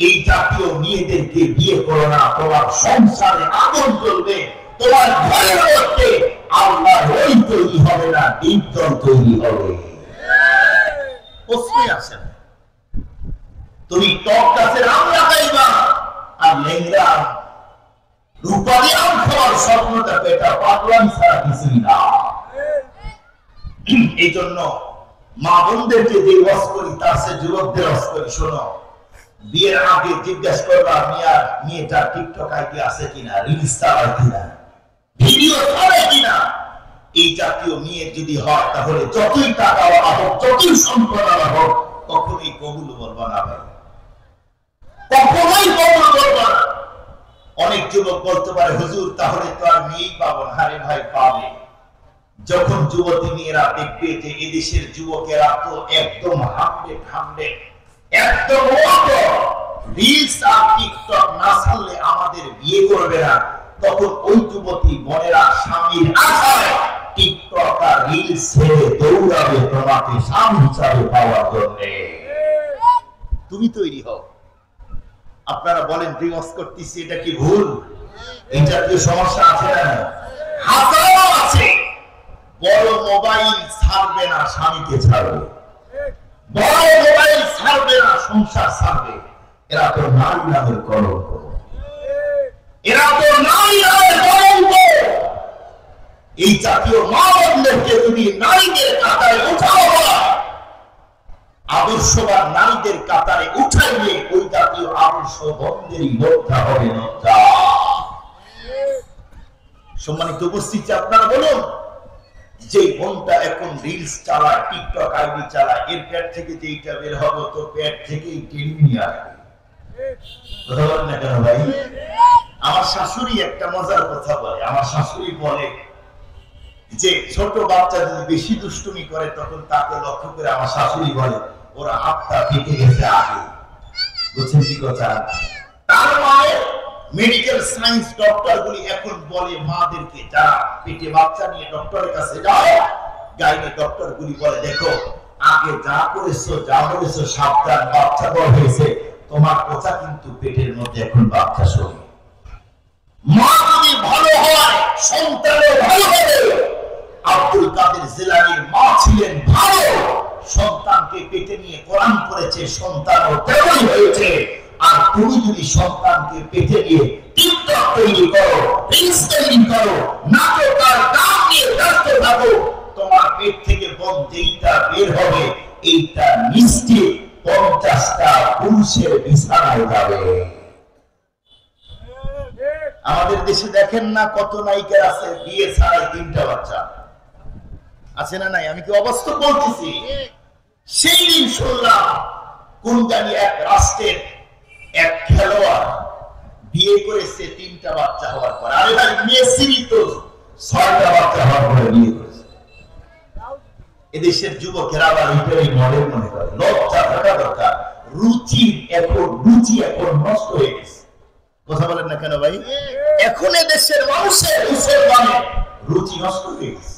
এই জাতীয় মেয়েদেরকে বিয়ে করো না। তোমার সংসারে আগুন জ্বলবে, তোমার ঘরের মধ্যে আল্লাহ ওই তৈরি হবে না, দীপজল তৈরি হবে। প্রশ্নই আসে না। তুমি টক গাছের আম লাগাইবা আর লেংরা রূপালী আম খাওয়ার স্বপ্নটা পেটা পাগলামি ছাড়া কিছুই না। এই জন্য মা বোনদেরকে যে ওয়াজ করি তার সে যুবকদের ওয়াজ করি, শোনো, বিয়ের আগে জিজ্ঞাসা করবা মেয়েটা টিকটক আইডি আছে কিনা, রিলস চালায় কিনা, ভিডিও ছাড়ে কিনা। এই জাতীয় মেয়ে যদি হয় তাহলে যতই টাকা হোক, যতই সম্পদ হোক, কখনোই কবুল বলবা না ভাই, কখনোই কবুল বলবা না। অনেক যুবক বলতে পারে, হুজুর তাহলে তো আর মেয়েই পাবো না। আরে ভাই, পাবে। যখন যুবতী মেয়েরা দেখবে যে এদেশের যুবকেরা তো একদম হামলে একদম রিলস আর টিকটক না ছাড়লে আমাদের বিয়ে করবে না, তখন ওই যুবতী বোনেরা স্বামীর আশায় টিকটক আর রিলস ছেড়ে দৌড়াবে তোমাকে স্বামী হিসাবে পাওয়ার জন্য। তুমি তৈরি হও। আপনারা বলেন রিওয়াজ করতেছি, এটা কি ভুল? এই জাতীয় সমস্যা আছে না? হাজারো আছে। বড় মোবাইল ছাড়বে না, স্বামীকে ছাড়বে। বড় মোবাইল ছাড়বে না, সংসার ছাড়বে। এরা তো নারী নামের কলঙ্ক, এরা তো নারী নামের কলঙ্ক। এই জাতীয় মা বোনদেরকে যদি নারীদের কাতারে উঠাও, আদর্শবান নারীদের কাতারে উঠাইলে ওই জাতীয় আদর্শ বন্ধেরই লজ্জা হবে লজ্জা। সম্মানিত উপস্থিতি, আপনারা বলুন, যে বোনটা এখন রিলস চালায়, টিকটক আইডি চালায়, এর পেট থেকে যেইটা বের হবে তো পেট থেকেই টেনে নিয়ে আসবে। কথা বলেন না কেন ভাই? আমার শাশুড়ি একটা মজার কথা বলে। আমার শাশুড়ি বলে যে ছোট বাচ্চা যদি বেশি দুষ্টুমি করে তখন তাকে লক্ষ্য করে আমার শাশুড়ি বলে ওরা হাতটা পেকে গেছে আগে। বুঝছেন কি কথা? তার মানে মেডিকেল সায়েন্স ডক্টর গুলি এখন বলে মাদেরকে, যারা পেটে বাচ্চা নিয়ে ডক্টরের কাছে যায়, গাইনি ডক্টর গুলি বলে, দেখো আগে যা করেছো যা বলেছো সাবধান, বাচ্চা বড় হয়েছে, তোমার কথা কিন্তু পেটের মধ্যে এখন বাচ্চা শোনে। মা যদি ভালো হয় সন্তানও ভালো হবে। আব্দুল কাদের জিলানীর মা ছিলেন ভালো, সন্তানকে পেটে নিয়ে কোরআন পড়েছে, সন্তানও তেমনই হয়েছে। আর তুমি যদি সন্তানকে পেটে নিয়ে টিকটক তৈরি করো, রিলস তৈরি করো, নাটক আর গান নিয়ে ব্যস্ত থাকো, তোমার পেট থেকে বোন যেইটা বের হবে এইটা নিশ্চিত 50টা পুরুষের বিছানায় যাবে। আমাদের দেশে দেখেন না কত নায়িকা আছে বিয়ে ছাড়াই 3টা বাচ্চা আছে না নাই? আমি কি অবাস্তব বলতেছি? সেই দিন শুনলাম কোন জানি এক রাষ্ট্রের এক খেলোয়াড় বিয়ে করেছে 3টা বাচ্চা হওয়ার পর। আরে ভাই, মেসিরই তো 6টা বাচ্চা হওয়ার পরে বিয়ে করেছে। এদেশের যুবকেরা আবার এটাই মডেল মনে করে। লজ্জা থাকা দরকার। রুচি এখন নষ্ট হয়ে গেছে। কথা বলেন না কেন ভাই? এখন এদেশের মানুষের রুচি নষ্ট হয়ে গেছে।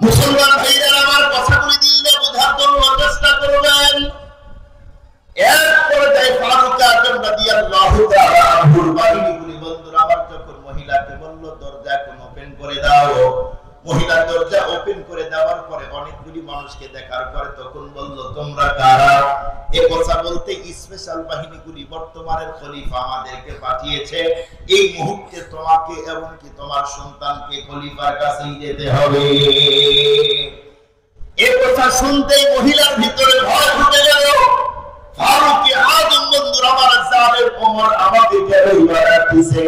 মুসলমান ভাইরা আমার কথাগুলি দিলে বোঝার জন্য চেষ্টা করবেন। এরপরে তাই ফারুক আজম রাদিয়াল্লাহু তাআলা আনহুর বাহিনীগুলি বন্ধুরা আমার যখন মহিলাকে বলল দরজা এখন ওপেন করে দাও, মহিলা দরজা ওপেন করে দেওয়ার পরে অনেকগুলি মানুষকে দেখার পরে তখন বলল তোমরা কারা? এই কথা বলতে স্পেশাল বাহিনীগুলি বর্তমানের খলিফা আমাদেরকে পাঠিয়েছে, এই মুহূর্তে তোমাকে এবং কি তোমার সন্তানকে খলিফার কাছেই যেতে হবে। এই কথা শুনতেই মহিলার ভিতরে ভয় ঢুকে গেল। ফারুক আজম বন্ধুর আমার জালের ওমর আমাকে কেনই বাড়াচ্ছে,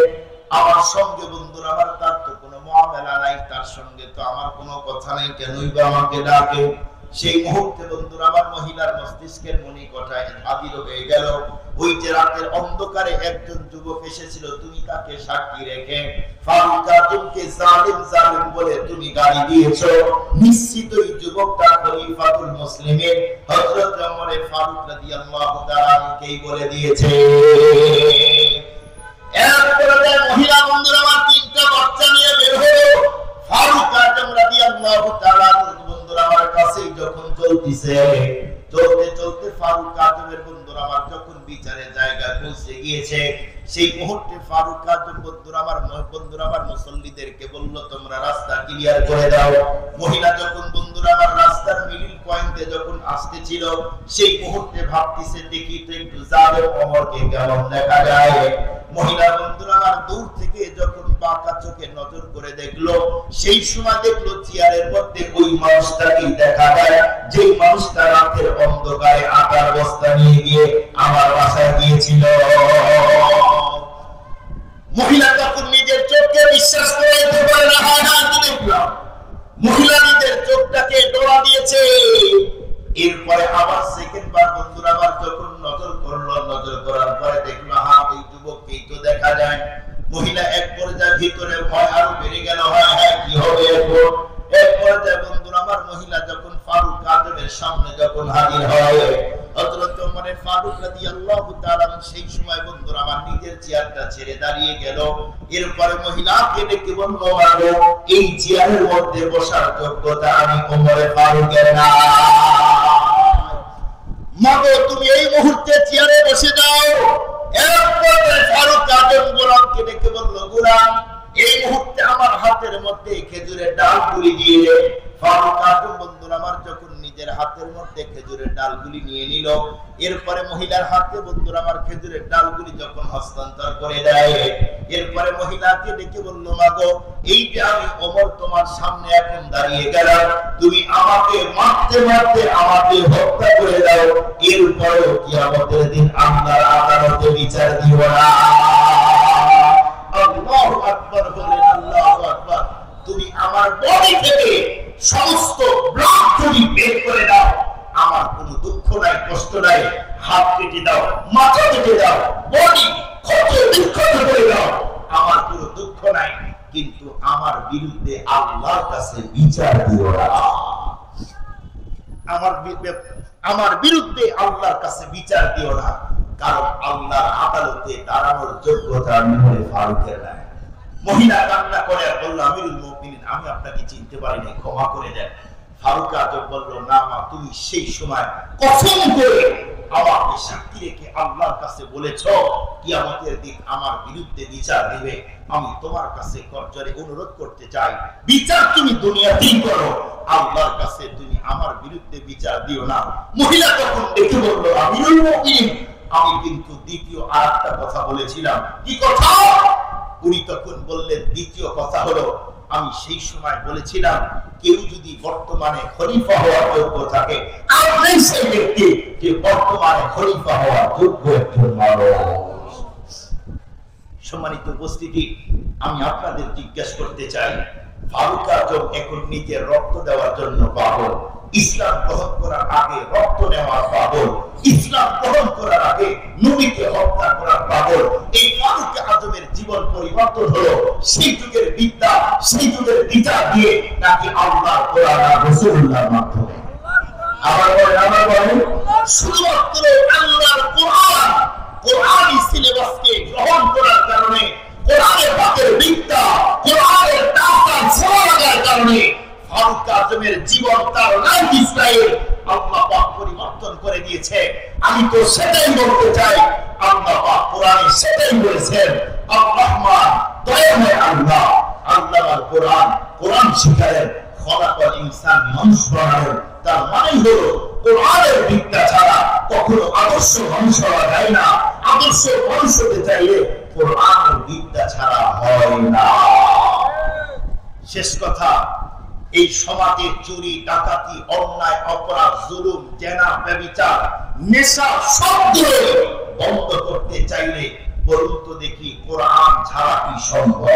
আমার সঙ্গে বন্ধুর আমার তার তো কোনো মুআমালা নাই, তার সঙ্গে তো আমার কোনো কথা নাই, কেনই বা আমাকে ডাকে? সেই মুহূর্তে বন্ধুরা আমার মহিলার মস্তিষ্কের মণিকোঠায় হাজির হয়ে গেল ওই যে রাতের অন্ধকারে একজন যুবক এসেছিল, তুমি তাকে সাক্ষী রেখে ফারুক আজমকে জালিম জালিম বলে তুমি গালি দিয়েছো, নিশ্চিত ওই যুবকটা খলিফাতুল মুসলিমিন হযরত ওমর ফারুক রাদিয়াল্লাহু তাআলা কেই বলে দিয়েছে। এরপরে মহিলা বন্ধুরা আমার তিনটা বাচ্চা নিয়ে বের হলো ফারুক আজম রাদিয়াল্লাহু তাআলা বন্ধুরা আমার কাছে যখন চলতেছে, চলতে চলতে ফারুক আজমের বন্ধুরা আমার যখন বিচারের জায়গায় পৌঁছে গিয়েছে, সেই মুহূর্তে ফারুক আজম বন্ধুরা আমার মুসল্লিদেরকে বলল তোমরা রাস্তা ক্লিয়ার করে দাও। মহিলা যখন বন্ধুরা আমার রাস্তার মিডল পয়েন্টে যখন আসতেছিল, সেই মুহূর্তে ভাবতেছে দেখি তো একটু জালেম ওমরকে কেমন দেখা যায়। মহিলা বন্ধুরা আমার দূর থেকে যখন বাঁকা চোখে নজর করে দেখলো, সেই সময় দেখলো চেয়ারের মধ্যে ওই মানুষটাকে দেখা যায়, যে মানুষটা রাতের অন্ধকারে আটার বস্তা নিয়ে গিয়ে আমার বাসায় গিয়েছিল। মহিলা তখন নিজের চোখকে বিশ্বাস করে নিতে পারে না, হয় না কি দেখলাম। মহিলা নিজের চোখটাকে ডোরা দিয়েছে। এরপরে আবার সেকেন্ড বার বন্ধুরা আবার যখন নজর করলো, নজর করার পরে দেখলো হ্যাঁ ওই যুবককেই তো দেখা যায়। মহিলা এক পর্যায়ে ভিতরে ভয় আরো বেড়ে গেল, হ্যাঁ কি হবে এখন। এক পর্যায়ে বন্ধুরা আমার মহিলা যখন ফারুক আজমের সামনে যখন হাজির হয়, হযরত ওমর ফারুক রাদিয়াল্লাহু তাআলা সেই সময় বন্ধুরা আমার নিজের চেয়ারটা ছেড়ে দাঁড়িয়ে গেল। এরপরে মহিলাকে ডেকে বলল, এই চেয়ারের মধ্যে বসার যোগ্যতা আমি ওমর ফারুকের না, মাগো তুমি এই মুহূর্তে চেয়ারে বসে যাও। এরপরে ফারুক আজম গোলামকে ডেকে বলল, গোলাম এই মুহূর্তে আমার হাতের মধ্যে খেজুরের ডালগুলি দিয়ে। ফারুক আজম বন্ধুরা আমার যখন নিজের হাতের মধ্যে খেজুরের ডালগুলি নিয়ে নিল, এরপরে মহিলার হাতে বন্ধুরা আমার খেজুরের ডালগুলি যখন হস্তান্তর করে দেয়, এরপরে মহিলাকে ডেকে বলল, মাগো এই যে আমি ওমর তোমার সামনে এখন দাঁড়িয়ে গেলাম, তুমি আমাকে মারতে মারতে আমাকে হত্যা করে দাও, এরপরেও কিয়ামতের দিন আল্লাহর আদালতে বিচার দিও না। আল্লাহু আকবার বলেন, আল্লাহু আকবার। তুমি আমার বডি থেকে সমস্ত ব্লাড তুমি বের করে দাও, আমার কোনো দুঃখ নাই, কষ্ট নাই, হাত কেটে দাও, মাথা কেটে দাও, বডি ক্ষত বিক্ষত করে দাও, আমার কোনো দুঃখ নাই, কিন্তু আমার বিরুদ্ধে আল্লাহর কাছে বিচার দিও না। আমার বিরুদ্ধে আল্লাহর কাছে বিচার দিও না, কারণ আল্লাহর আদালতে দাঁড়ানোর যোগ্যতা আমি ওমর ফারুকের নাই। মহিলা কান্না করে বলল, আমিরুল মুমিনিন আমি আপনাকে চিনতে পারিনি, ক্ষমা করে দেন। ফারুক আজম বলল, না মা, তুমি সেই সময় কসম করে আমাকে সাক্ষী রেখে আল্লাহর কাছে বলেছো কিয়ামতের দিন আমার বিরুদ্ধে বিচার দিবে। আমি তোমার কাছে করজোরে অনুরোধ করতে চাই, বিচার তুমি দুনিয়াতেই করো, আল্লাহর কাছে তুমি আমার বিরুদ্ধে বিচার দিও না। মহিলা তখন দেখে বলল, আমিরুল মুমিনিন আমি কিন্তু দ্বিতীয় আরেকটা কথা বলেছিলাম। কি কথা? উনি তখন বললেন, দ্বিতীয় কথা হলো আমি সেই সময় বলেছিলাম কেউ যদি বর্তমানে খলিফা হওয়ার যোগ্য থাকে, আপনি সেই ব্যক্তি যে বর্তমানে খলিফা হওয়ার যোগ্য একজন মানুষ। সম্মানিত উপস্থিতি, আমি আপনাদের জিজ্ঞাসা করতে চাই, ফারুক আজম এখন নিজের রক্ত দেওয়ার জন্য পাগল, ইসলাম গ্রহণ করার আগে রক্ত নেওয়ার পাগল, ইসলাম গ্রহণ করার আগে নবীকে হত্যা করার পাগল। এই ফারুক আজমের জীবন পরিবর্তন হলো সেই যুগের বিদ্যা, সেই যুগের বিচার দিয়ে, নাকি আল্লাহর কোরআন আর রাসূলুল্লাহর মাধ্যমে? আমার বলেন শুধুমাত্র আল্লাহর কোরআন, কোরআনী সিলেবাসকে গ্রহণ করার কারণে, কোরআনের পাকের বিদ্যা, কোরআনের দাস্তান ছোঁয়া লাগার কারণে ফারুক আজমের জীবন, তার লাইফস্টাইল আল্লাহ পাক পরিবর্তন করে দিয়েছে। আমি তো সেটাই বলতে চাই, আল্লাহ পাক কোরআনে সেটাই বলেছেন, আর-রহমান দয়াময় আল্লাহ, আল্লাহর কোরআন, কোরআন শিখালেন, খলাকাল ইনসান মানুষ বানালেন। তার মানে হলো কোরআনের বিদ্যা ছাড়া কখনো আদর্শ মানুষ হওয়া যায় না। আদর্শ মানুষ হতে চাইলে কোরআনের বিদ্যা ছাড়া হয় না। শেষ কথা, এই সমাজে চুরি, ডাকাতি, অন্যায়, অপরাধ, জুলুম, জেনা, ব্যভিচার, নেশা সবগুলো বন্ধ করতে চাইলে বলুন তো দেখি কোরআন ছাড়া কি সম্ভব?